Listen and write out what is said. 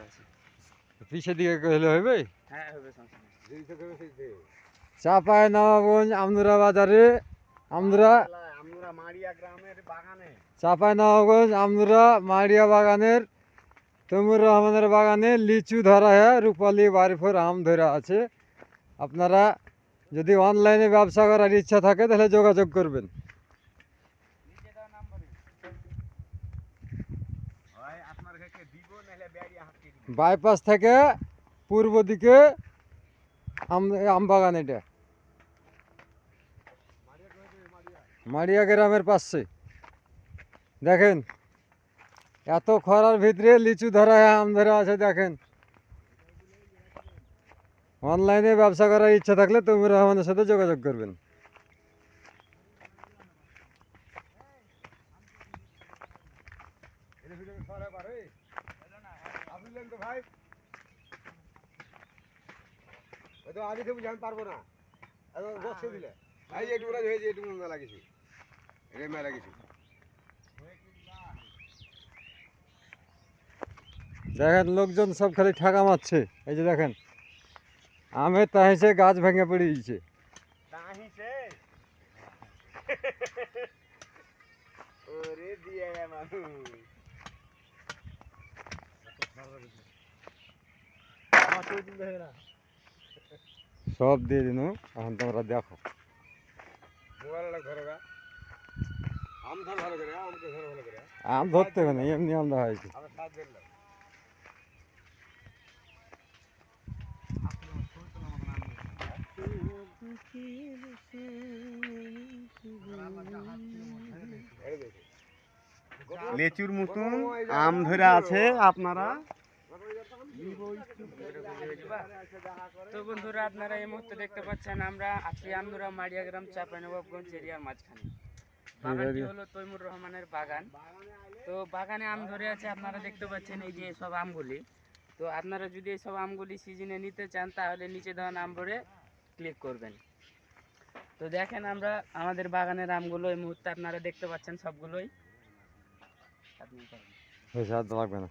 আছে। পিছের দিকে গেলে হবে? হ্যাঁ হবে, সমস্যা নেই। চাঁপাইনবাবগঞ্জ আমদুরা বাজারে আমদুরা মাড়িয়া গ্রামের বাগানে, চাঁপাইনবাবগঞ্জ আমদুরা মাড়িয়া বাগানের তৈমুর রহমানের বাগানে লিচু ধরা হয়, রূপালী বারিফোর আম ধরা আছে। আপনারা যদি অনলাইনে ব্যবসা করার ইচ্ছা থাকে তাহলে যোগাযোগ করবেন। বাইপাস থেকে পূর্ব দিকে আম বাগান, এটা মাড়িয়া গ্রামের পাশে। দেখেন এত খরার ভিতরে লিচু ধরা আম ধরা আছে। দেখেন অনলাইনে ব্যবসা করার ইচ্ছা থাকলে তৈমুর রহমানের সাথে যোগাযোগ করবেন। পারবো না দিলে এটুকু হয়েছে, এটুকু মেলা কিছু মেলা কিছু। দেখেন লোকজন সব খালি ঠাকা মারছে। এই যে দেখেন আমের তাহিসে গাছ ভেঙে পড়ে গেছে। সব দিয়ে দিন, এখন তোমরা দেখো। আম ধরতে হবে না, এমনি আম ধরা হয়েছে। লেচুর মতন আম ধরে আছে। আপনারা তো বন্ধুরা, আপনারা এই মুহূর্তে দেখতে পাচ্ছেন আমরা আছি আমদুরা মাড়িয়া গ্রাম, চাঁপাইনবাবগঞ্জ এরিয়ার মাঝখানে। বাগানটি হলো তৈমুর রহমানের বাগান। তো বাগানে আম ধরে আছে, আপনারা দেখতে পাচ্ছেন এই যে সব আমগুলি। তো আপনারা যদি এই সব আমগুলি সিজনে নিতে চান তাহলে নিচে দেওয়া নাম্বারে ক্লিক করবেন। তো দেখেন আমরা আমাদের বাগানের আমগুলো এই মুহূর্তে আপনারা দেখতে পাচ্ছেন সবগুলোই। লাগবে না।